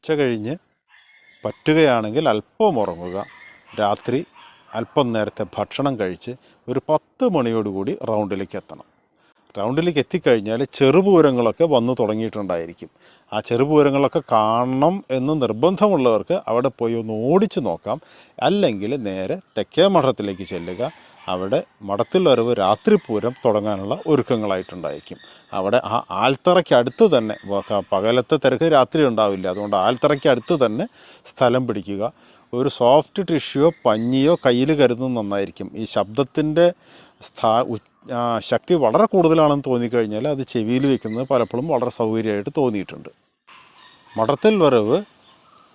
ഉച്ച കഴിഞ്ഞ് പറ്റുകയാണെങ്കിൽ അല്പം ഉറങ്ങുക. രാത്രി അല്പം നേരത്തെ ഭക്ഷണം കഴിച്ച് ഒരു 10 മണിയോടുകൂടി റൗണ്ടിലേക്ക് എത്തണം. റൗണ്ടിലേക്ക് എത്തിക്കഴിഞ്ഞാൽ ചെറുപൂരങ്ങളൊക്കെ വന്നു തുടങ്ങിയിട്ടുണ്ടായിരിക്കും. ആ ചെറുപൂരങ്ങളൊക്കെ കാണണം എന്ന് നിർബന്ധമുള്ളവർക്ക് അവിടെ പോയി ഒന്ന് ഓടിച്ചു നോക്കാം. അല്ലെങ്കിൽ നേരെ തെക്കേ മഠത്തിലേക്ക് ചെല്ലുക. അവിടെ മഠത്തിൽ വരവ് രാത്രി പൂരം തുടങ്ങാനുള്ള ഒരുക്കങ്ങളായിട്ടുണ്ടായിരിക്കും. അവിടെ ആ ആൽത്തറയ്ക്ക് അടുത്ത് തന്നെ, പകലത്തെ തിരക്ക് രാത്രി ഉണ്ടാവില്ല, അതുകൊണ്ട് ആൽത്തറയ്ക്ക് അടുത്ത് തന്നെ സ്ഥലം പിടിക്കുക. ഒരു സോഫ്റ്റ് ടിഷ്യൂയോ പഞ്ഞിയോ കയ്യിൽ കരുതുന്നത് നന്നായിരിക്കും. ഈ ശബ്ദത്തിൻ്റെ ശക്തി വളരെ കൂടുതലാണെന്ന് തോന്നിക്കഴിഞ്ഞാൽ അത് ചെവിയിൽ വയ്ക്കുന്നത് പലപ്പോഴും വളരെ സൗകര്യമായിട്ട് തോന്നിയിട്ടുണ്ട്. മഠത്തിൽ വരവ്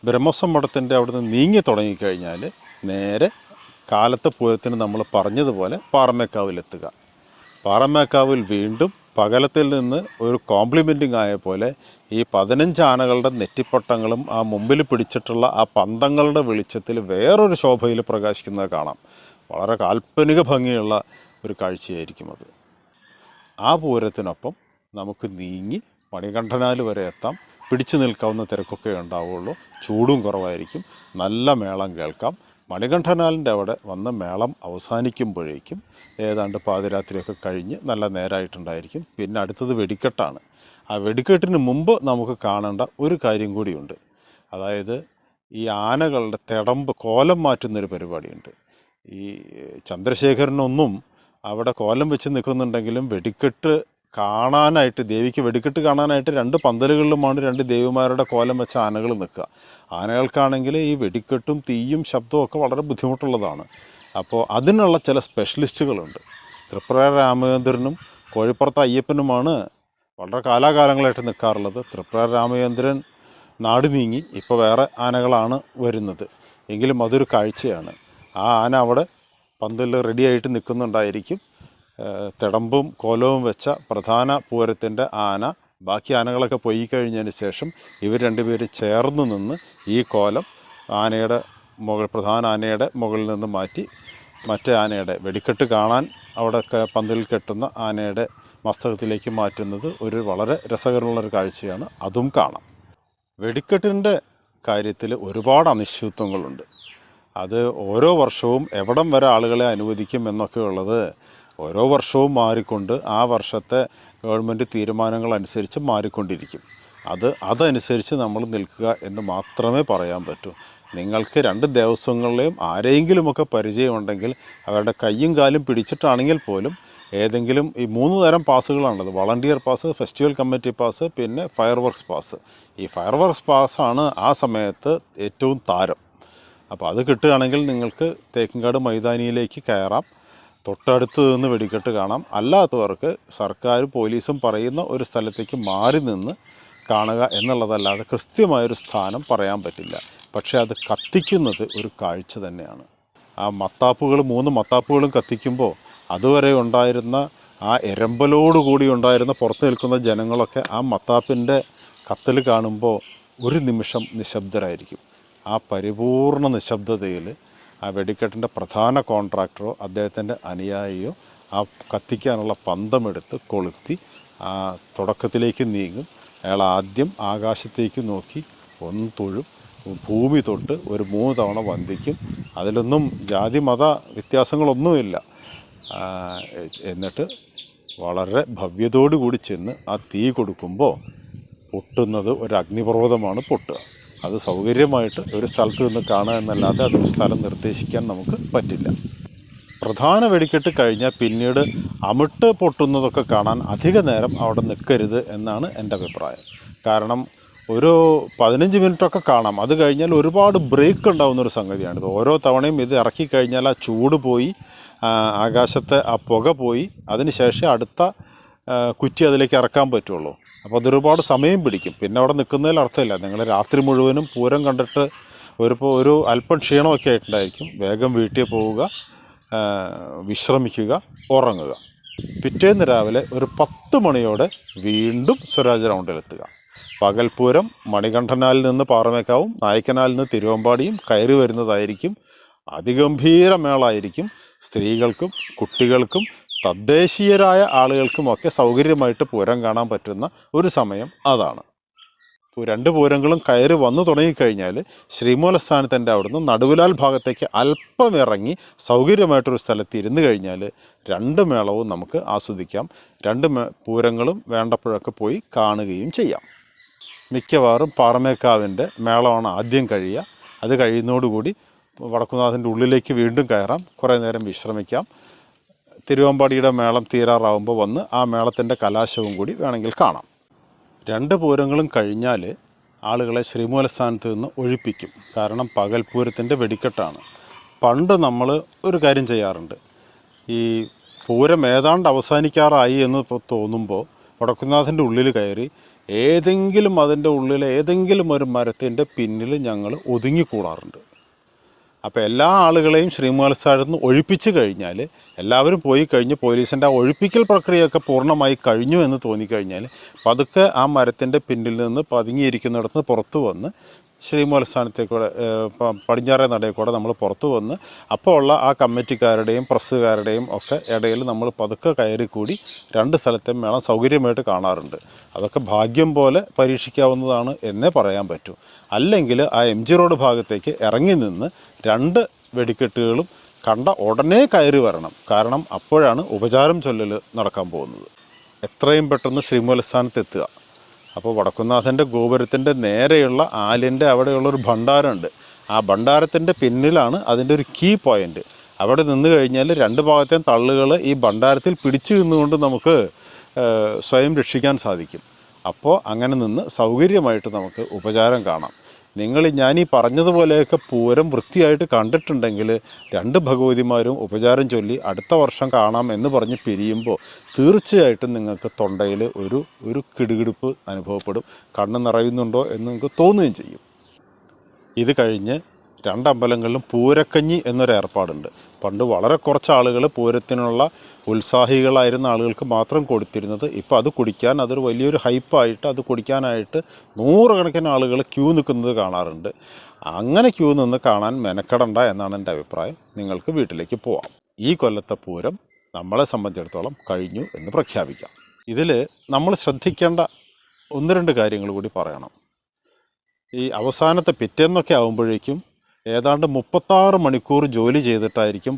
ബ്രഹ്മോത്സവ മഠത്തിൻ്റെ അവിടെ നിന്ന് നീങ്ങി തുടങ്ങിക്കഴിഞ്ഞാൽ നേരെ കാലത്തെ പൂരത്തിന് നമ്മൾ പറഞ്ഞതുപോലെ പാറമേക്കാവിലെത്തുക. പാറമേക്കാവിൽ വീണ്ടും പകലത്തിൽ നിന്ന് ഒരു കോംപ്ലിമെൻറ്റിങ് ആയ പോലെ ഈ 15 ആനകളുടെ നെറ്റിപ്പട്ടങ്ങളും ആ മുമ്പിൽ പിടിച്ചിട്ടുള്ള ആ പന്തങ്ങളുടെ വെളിച്ചത്തിൽ വേറൊരു ശോഭയിൽ പ്രകാശിക്കുന്നത് കാണാം. വളരെ കാൽപ്പനിക ഭംഗിയുള്ള ഒരു കാഴ്ചയായിരിക്കും അത്. ആ പൂരത്തിനൊപ്പം നമുക്ക് നീങ്ങി മണികണ്ഠനാൽ വരെ എത്താം. പിടിച്ചു നിൽക്കാവുന്ന തിരക്കൊക്കെ ഉണ്ടാവുള്ളൂ. ചൂടും കുറവായിരിക്കും. നല്ല മേളം കേൾക്കാം. മണികണ്ഠനാലിൻ്റെ അവിടെ വന്ന് മേളം അവസാനിക്കുമ്പോഴേക്കും ഏതാണ്ട് പാതിരാത്രിയൊക്കെ കഴിഞ്ഞ് നല്ല നേരമായിട്ടുണ്ടായിരിക്കും. പിന്നെ അടുത്തത് വെടിക്കെട്ടാണ്. ആ വെടിക്കെട്ടിന് മുമ്പ് നമുക്ക് കാണേണ്ട ഒരു കാര്യം കൂടിയുണ്ട്. അതായത് ഈ ആനകളുടെ തിടമ്പ് കോലം മാറ്റുന്നൊരു പരിപാടിയുണ്ട്. ഈ ചന്ദ്രശേഖരനൊന്നും അവിടെ കോലം വെച്ച് നിൽക്കുന്നുണ്ടെങ്കിലും വെടിക്കെട്ട് കാണാനായിട്ട്, ദേവിക്ക് വെടിക്കെട്ട് കാണാനായിട്ട് 2 പന്തലുകളിലുമാണ് 2 ദേവിമാരുടെ കോലം വെച്ച ആനകൾ നിൽക്കുക. ആനകൾക്കാണെങ്കിൽ ഈ വെടിക്കെട്ടും തീയും ശബ്ദവും ഒക്കെ വളരെ ബുദ്ധിമുട്ടുള്ളതാണ്. അപ്പോൾ അതിനുള്ള ചില സ്പെഷ്യലിസ്റ്റുകളുണ്ട്. തൃപ്രയാർ രാമചന്ദ്രനും കോഴിപ്പുറത്ത് അയ്യപ്പനുമാണ് വളരെ കാലാകാലങ്ങളായിട്ട് നിൽക്കാറുള്ളത്. തൃപ്രയാർ രാമചന്ദ്രൻ നാട് നീങ്ങി ഇപ്പോൾ വേറെ ആനകളാണ് വരുന്നത്. എങ്കിലും അതൊരു കാഴ്ചയാണ്. ആ ആന അവിടെ പന്തലിൽ റെഡിയായിട്ട് നിൽക്കുന്നുണ്ടായിരിക്കും. തിടമ്പും കോലവും വെച്ച പ്രധാന പൂരത്തിൻ്റെ ആന ബാക്കി ആനകളൊക്കെ പോയി കഴിഞ്ഞതിന് ശേഷം ഇവർ 2 പേര് ചേർന്ന് നിന്ന് ഈ കോലം ആനയുടെ പ്രധാന ആനയുടെ മുകളിൽ നിന്ന് മാറ്റി മറ്റേ ആനയുടെ വെടിക്കെട്ട് കാണാൻ അവിടെ പന്തലിൽ കെട്ടുന്ന ആനയുടെ മസ്തകത്തിലേക്ക് മാറ്റുന്നത് ഒരു വളരെ രസകരമുള്ളൊരു കാഴ്ചയാണ്. അതും കാണാം. വെടിക്കെട്ടിൻ്റെ കാര്യത്തിൽ ഒരുപാട് അനിശ്ചിതത്വങ്ങളുണ്ട്. അത് ഓരോ വർഷവും എവിടം വരെ ആളുകളെ അനുവദിക്കും എന്നൊക്കെ ഉള്ളത് ഓരോ വർഷവും മാറിക്കൊണ്ട് ആ വർഷത്തെ ഗവൺമെൻറ് തീരുമാനങ്ങളനുസരിച്ച് മാറിക്കൊണ്ടിരിക്കും. അതനുസരിച്ച് നമ്മൾ നിൽക്കുക എന്ന് മാത്രമേ പറയാൻ പറ്റൂ. നിങ്ങൾക്ക് 2 ദേവസ്വങ്ങളിലെയും ആരെയെങ്കിലുമൊക്കെ പരിചയമുണ്ടെങ്കിൽ അവരുടെ കയ്യും കാലും പിടിച്ചിട്ടാണെങ്കിൽ പോലും ഏതെങ്കിലും ഈ 3 തരം പാസ്സുകളാണുള്ളത്. Volunteer pass, festival committee pass, പിന്നെ ഫയർ വർക്ക്സ് പാസ്. ഈ ഫയർ വർക്ക്സ് പാസ്സാണ് ആ സമയത്ത് ഏറ്റവും താരം. അപ്പോൾ അത് കിട്ടുകയാണെങ്കിൽ നിങ്ങൾക്ക് തേക്കിൻകാട് മൈതാനിയിലേക്ക് കയറാം. തൊട്ടടുത്ത് നിന്ന് വെടിക്കെട്ട് കാണാം. അല്ലാത്തവർക്ക് സർക്കാർ പോലീസും പറയുന്ന ഒരു സ്ഥലത്തേക്ക് മാറി നിന്ന് കാണുക എന്നുള്ളതല്ലാതെ കൃത്യമായൊരു സ്ഥാനം പറയാൻ പറ്റില്ല. പക്ഷേ അത് കത്തിക്കുന്നത് ഒരു കാഴ്ച തന്നെയാണ്. ആ മത്താപ്പുകൾ 3 മത്താപ്പുകളും കത്തിക്കുമ്പോൾ അതുവരെ ഉണ്ടായിരുന്ന ആ എരമ്പലോടുകൂടി ഉണ്ടായിരുന്ന പുറത്ത് നിൽക്കുന്ന ജനങ്ങളൊക്കെ ആ മത്താപ്പിൻ്റെ കത്തൽ കാണുമ്പോൾ ഒരു നിമിഷം നിശബ്ദരായിരിക്കും. ആ പരിപൂർണ നിശബ്ദതയിൽ ആ വെടിക്കെട്ടിൻ്റെ പ്രധാന കോൺട്രാക്ടറോ അദ്ദേഹത്തിൻ്റെ അനുയായിയോ ആ കത്തിക്കാനുള്ള പന്തമെടുത്ത് കൊളുത്തി ആ തുടക്കത്തിലേക്ക് നീങ്ങും. അയാൾ ആദ്യം ആകാശത്തേക്ക് നോക്കി ഒന്ന് തൊഴും. ഭൂമി തൊട്ട് ഒരു 3 തവണ വന്ദിക്കും. അതിലൊന്നും ജാതി മത വ്യത്യാസങ്ങളൊന്നുമില്ല. എന്നിട്ട് വളരെ ഭവ്യതയോടുകൂടി ചെന്ന് ആ തീ കൊടുക്കുമ്പോൾ പൊട്ടുന്നത് ഒരു അഗ്നിപർവ്വതമാണ് പൊട്ടുക. അത് സൗകര്യമായിട്ട് ഒരു സ്ഥലത്ത് നിന്ന് കാണുക എന്നല്ലാതെ അതൊരു സ്ഥലം നിർദ്ദേശിക്കാൻ നമുക്ക് പറ്റില്ല. പ്രധാന വെടിക്കെട്ട് കഴിഞ്ഞാൽ പിന്നീട് അമിട്ട് പൊട്ടുന്നതൊക്കെ കാണാൻ അധിക നേരം അവിടെ നിൽക്കരുത് എന്നാണ് എൻ്റെ അഭിപ്രായം. കാരണം ഒരു 15 മിനിറ്റൊക്കെ കാണാം. അത് കഴിഞ്ഞാൽ ഒരുപാട് ബ്രേക്ക് ഉണ്ടാകുന്നൊരു സംഗതിയാണിത്. ഓരോ തവണയും ഇത് ഇറക്കി കഴിഞ്ഞാൽ ആ ചൂട് പോയി, ആകാശത്തെ ആ പുക പോയി, അതിന് ശേഷം അടുത്ത കുറ്റി അതിലേക്ക് ഇറക്കാൻ പറ്റുള്ളൂ. അപ്പോൾ അതൊരുപാട് സമയം പിടിക്കും. പിന്നെ അവിടെ നിൽക്കുന്നതിൽ അർത്ഥമില്ല. നിങ്ങൾ രാത്രി മുഴുവനും പൂരം കണ്ടിട്ട് ഒരു അല്പം ക്ഷീണമൊക്കെ ആയിട്ടുണ്ടായിരിക്കും. വേഗം വീട്ടിൽ പോവുക, വിശ്രമിക്കുക, ഉറങ്ങുക. പിറ്റേന്ന് രാവിലെ ഒരു 10 മണിയോടെ വീണ്ടും സ്വരാജ് റൗണ്ടിലെത്തുക. പകൽപൂരം മണികണ്ഠനാലിൽ നിന്ന് പാറമേക്കാവും, നായ്ക്കനാലിൽ നിന്ന് തിരുവമ്പാടിയും കയറി വരുന്നതായിരിക്കും. അതിഗംഭീര മേളായിരിക്കും. സ്ത്രീകൾക്കും കുട്ടികൾക്കും തദ്ദേശീയരായ ആളുകൾക്കുമൊക്കെ സൗകര്യമായിട്ട് പൂരം കാണാൻ പറ്റുന്ന ഒരു സമയം അതാണ്. രണ്ട് പൂരങ്ങളും കയറി വന്നു തുടങ്ങിക്കഴിഞ്ഞാൽ ശ്രീമൂലസ്ഥാനത്തിൻ്റെ അവിടുന്ന് നടുവിലാൽ ഭാഗത്തേക്ക് അല്പം ഇറങ്ങി സൗകര്യമായിട്ടൊരു സ്ഥലത്ത് ഇരുന്ന് കഴിഞ്ഞാൽ രണ്ട് മേളവും നമുക്ക് ആസ്വദിക്കാം. രണ്ട് പൂരങ്ങളും വേണ്ടപ്പോഴൊക്കെ പോയി കാണുകയും ചെയ്യാം. മിക്കവാറും പാറമേക്കാവിൻ്റെ മേളമാണ് ആദ്യം കഴിയുക. അത് കഴിയുന്നതോടുകൂടി വടക്കുംനാഥൻ്റെ ഉള്ളിലേക്ക് വീണ്ടും കയറാം, കുറേ നേരം വിശ്രമിക്കാം. തിരുവമ്പാടിയുടെ മേളം തീരാറാവുമ്പോൾ വന്ന് ആ മേളത്തിൻ്റെ കലാശവും കൂടി വേണമെങ്കിൽ കാണാം. രണ്ട് പൂരങ്ങളും കഴിഞ്ഞാൽ ആളുകളെ ശ്രീമൂലസ്ഥാനത്ത് നിന്ന് ഒഴിപ്പിക്കും. കാരണം പകൽപൂരത്തിൻ്റെ വെടിക്കെട്ടാണ്. പണ്ട് നമ്മൾ ഒരു കാര്യം ചെയ്യാറുണ്ട്. ഈ പൂരം ഏതാണ്ട് അവസാനിക്കാറായി എന്ന് തോന്നുമ്പോൾ വടക്കുംനാഥൻ്റെ ഉള്ളിൽ കയറി ഏതെങ്കിലും അതിൻ്റെ ഉള്ളിലെ ഏതെങ്കിലും ഒരു മരത്തിൻ്റെ പിന്നിൽ ഞങ്ങൾ ഒതുങ്ങിക്കൂടാറുണ്ട്. അപ്പോൾ എല്ലാ ആളുകളെയും ശ്രീമൂലസ്ഥാനത്ത് നിന്ന് ഒഴിപ്പിച്ച് കഴിഞ്ഞാൽ, എല്ലാവരും പോയി കഴിഞ്ഞ് പോലീസിൻ്റെ ആ ഒഴിപ്പിക്കൽ പ്രക്രിയയൊക്കെ പൂർണ്ണമായി കഴിഞ്ഞു എന്ന് തോന്നിക്കഴിഞ്ഞാൽ പതുക്കെ ആ മരത്തിൻ്റെ പിന്നിൽ നിന്ന് പതുങ്ങിയിരിക്കുന്നിടത്ത് പുറത്തു വന്ന് ശ്രീമൂലസ്ഥാനത്തേക്കൂടെ പടിഞ്ഞാറേ നടയിൽ കൂടെ നമ്മൾ പുറത്തു വന്ന് അപ്പോൾ ഉള്ള ആ കമ്മിറ്റിക്കാരുടെയും പ്രസ്സുകാരുടെയും ഒക്കെ ഇടയിൽ നമ്മൾ പതുക്കെ കയറി കൂടി രണ്ട് സ്ഥലത്തെ മേളം സൗകര്യമായിട്ട് കാണാറുണ്ട്. അതൊക്കെ ഭാഗ്യം പോലെ പരീക്ഷിക്കാവുന്നതാണ് എന്നേ പറയാൻ പറ്റൂ. അല്ലെങ്കിൽ ആ MG റോഡ് ഭാഗത്തേക്ക് ഇറങ്ങി നിന്ന് രണ്ട് വെടിക്കെട്ടുകളും കണ്ട ഉടനെ കയറി വരണം. കാരണം അപ്പോഴാണ് ഉപചാരം ചൊല്ലൽ നടക്കാൻ പോകുന്നത്. എത്രയും പെട്ടെന്ന് ശ്രീമൂലസ്ഥാനത്ത് എത്തുക. അപ്പോൾ വടക്കുംനാഥൻ്റെ ഗോപുരത്തിൻ്റെ നേരെയുള്ള ആലിൻ്റെ അവിടെയുള്ളൊരു ഭണ്ഡാരമുണ്ട്. ആ ഭണ്ഡാരത്തിൻ്റെ പിന്നിലാണ് അതിൻ്റെ ഒരു കീ പോയിൻ്റ്. അവിടെ നിന്ന് കഴിഞ്ഞാൽ രണ്ട് ഭാഗത്തെയും തള്ളുകൾ ഈ ഭണ്ഡാരത്തിൽ പിടിച്ചു നിന്നുകൊണ്ട് നമുക്ക് സ്വയം രക്ഷിക്കാൻ സാധിക്കും. അപ്പോൾ അങ്ങനെ നിന്ന് സൗകര്യമായിട്ട് നമുക്ക് ഉപചാരം കാണാം. ഞാനീ പറഞ്ഞതുപോലെയൊക്കെ പൂരം വൃത്തിയായിട്ട് കണ്ടിട്ടുണ്ടെങ്കിൽ രണ്ട് ഭഗവതിമാരും ഉപചാരം ചൊല്ലി അടുത്ത വർഷം കാണാം എന്ന് പറഞ്ഞ് പിരിയുമ്പോൾ തീർച്ചയായിട്ടും നിങ്ങൾക്ക് തൊണ്ടയിൽ ഒരു കിടുകിടുപ്പ് അനുഭവപ്പെടും. കണ്ണ് നിറയുന്നുണ്ടോ എന്ന് നിങ്ങൾക്ക് തോന്നുകയും ചെയ്യും. ഇത് കഴിഞ്ഞ് രണ്ടമ്പലങ്ങളിലും പൂരക്കഞ്ഞി എന്നൊരു ഏർപ്പാടുണ്ട്. പണ്ട് വളരെ കുറച്ച് ആളുകൾ പൂരത്തിനുള്ള ഉത്സാഹികളായിരുന്ന ആളുകൾക്ക് മാത്രം കൊടുത്തിരുന്നത്. ഇപ്പോൾ അത് കുടിക്കാൻ അതൊരു വലിയൊരു ഹൈപ്പായിട്ട് അത് കുടിക്കാനായിട്ട് നൂറുകണക്കിന് ആളുകൾ ക്യൂ നിൽക്കുന്നത് കാണാറുണ്ട്. അങ്ങനെ ക്യൂ നിന്ന് കാണാൻ മെനക്കെടണ്ട എന്നാണ് എൻ്റെ അഭിപ്രായം. നിങ്ങൾക്ക് വീട്ടിലേക്ക് പോവാം. ഈ കൊല്ലത്തെ പൂരം നമ്മളെ സംബന്ധിച്ചിടത്തോളം കഴിഞ്ഞു എന്ന് പ്രഖ്യാപിക്കാം. ഇതിൽ നമ്മൾ ശ്രദ്ധിക്കേണ്ട ഒന്ന് രണ്ട് കാര്യങ്ങൾ കൂടി പറയണം. ഈ അവസാനത്തെ പിറ്റേന്നൊക്കെ ആകുമ്പോഴേക്കും ഏതാണ്ട് 36 മണിക്കൂർ ജോലി ചെയ്തിട്ടായിരിക്കും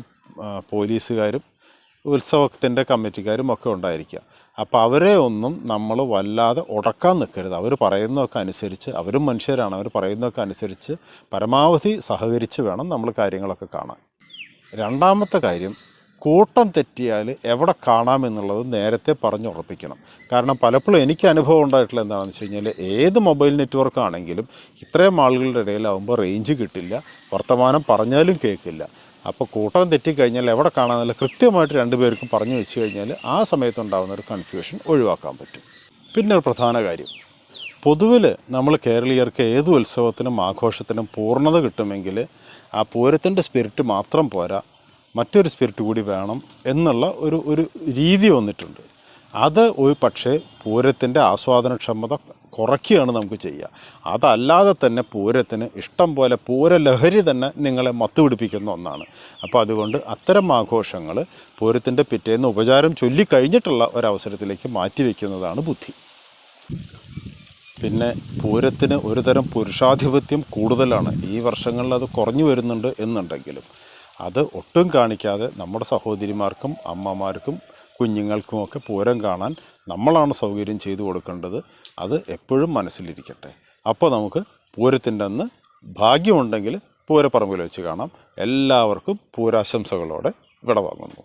പോലീസുകാരും ഉത്സവത്തിൻ്റെ കമ്മിറ്റിക്കാരും ഒക്കെ ഉണ്ടായിരിക്കുക. അപ്പോൾ അവരെ ഒന്നും നമ്മൾ വല്ലാതെ ഉടക്കാൻ നിൽക്കരുത്. അവർ പറയുന്നതൊക്കെ അനുസരിച്ച്, അവരും മനുഷ്യരാണ്, അവർ പറയുന്നതൊക്കെ അനുസരിച്ച് പരമാവധി സഹകരിച്ച് വേണം നമ്മൾ കാര്യങ്ങളൊക്കെ കാണാൻ. രണ്ടാമത്തെ കാര്യം, കൂട്ടം തെറ്റിയാൽ എവിടെ കാണാമെന്നുള്ളത് നേരത്തെ പറഞ്ഞുറപ്പിക്കണം. കാരണം പലപ്പോഴും എനിക്ക് അനുഭവം ഉണ്ടായിട്ടുള്ള എന്താണെന്ന് വെച്ച് കഴിഞ്ഞാൽ ഏത് മൊബൈൽ നെറ്റ്വർക്ക് ആണെങ്കിലും ഇത്രയും ആളുകളുടെ ഇടയിലാവുമ്പോൾ റേഞ്ച് കിട്ടില്ല, വർത്തമാനം പറഞ്ഞാലും കേൾക്കില്ല. അപ്പോൾ കൂട്ടം തെറ്റിക്കഴിഞ്ഞാൽ എവിടെ കാണാമെന്നുള്ള കൃത്യമായിട്ട് രണ്ടുപേർക്കും പറഞ്ഞു വെച്ച് കഴിഞ്ഞാൽ ആ സമയത്തുണ്ടാകുന്ന ഒരു കൺഫ്യൂഷൻ ഒഴിവാക്കാൻ പറ്റും. പിന്നെ ഒരു പ്രധാന കാര്യം, പൊതുവിൽ നമ്മൾ കേരളീയർക്ക് ഏത് ഉത്സവത്തിനും ആഘോഷത്തിനും പൂർണ്ണത കിട്ടുമെങ്കിൽ ആ പൂരത്തിൻ്റെ സ്പിരിറ്റ് മാത്രം പോരാ, മറ്റൊരു സ്പിരിറ്റ് കൂടി വേണം എന്നുള്ള ഒരു രീതി വന്നിട്ടുണ്ട്. അത് ഒരു പക്ഷേ പൂരത്തിൻ്റെ ആസ്വാദനക്ഷമത കുറയ്ക്കുകയാണ് നമുക്ക് ചെയ്യുക. അതല്ലാതെ തന്നെ പൂരത്തിന് ഇഷ്ടം പോലെ പൂരലഹരി തന്നെ നിങ്ങളെ മത്തുപിടിപ്പിക്കുന്ന ഒന്നാണ്. അപ്പോൾ അതുകൊണ്ട് അത്തരം ആഘോഷങ്ങൾ പൂരത്തിൻ്റെ പിറ്റേന്ന് ഉപചാരം ചൊല്ലിക്കഴിഞ്ഞിട്ടുള്ള ഒരവസരത്തിലേക്ക് മാറ്റിവെക്കുന്നതാണ് ബുദ്ധി. പിന്നെ പൂരത്തിന് ഒരു തരം പുരുഷാധിപത്യം കൂടുതലാണ്. ഈ വർഷങ്ങളിൽ അത് കുറഞ്ഞു വരുന്നുണ്ട് എന്നുണ്ടെങ്കിലും അത് ഒട്ടും കാണിക്കാതെ നമ്മുടെ സഹോദരിമാർക്കും അമ്മമാർക്കും കുഞ്ഞുങ്ങൾക്കുമൊക്കെ പൂരം കാണാൻ നമ്മളാണ് സൗകര്യം ചെയ്തു കൊടുക്കേണ്ടത്. അത് എപ്പോഴും മനസ്സിലിരിക്കട്ടെ. അപ്പോൾ നമുക്ക് പൂരത്തിൻ്റെ അന്ന് ഭാഗ്യമുണ്ടെങ്കിൽ പൂരപ്പറമ്പിൽ വെച്ച് കാണാം. എല്ലാവർക്കും പൂരാശംസകളോടെ വിടവാങ്ങുന്നു.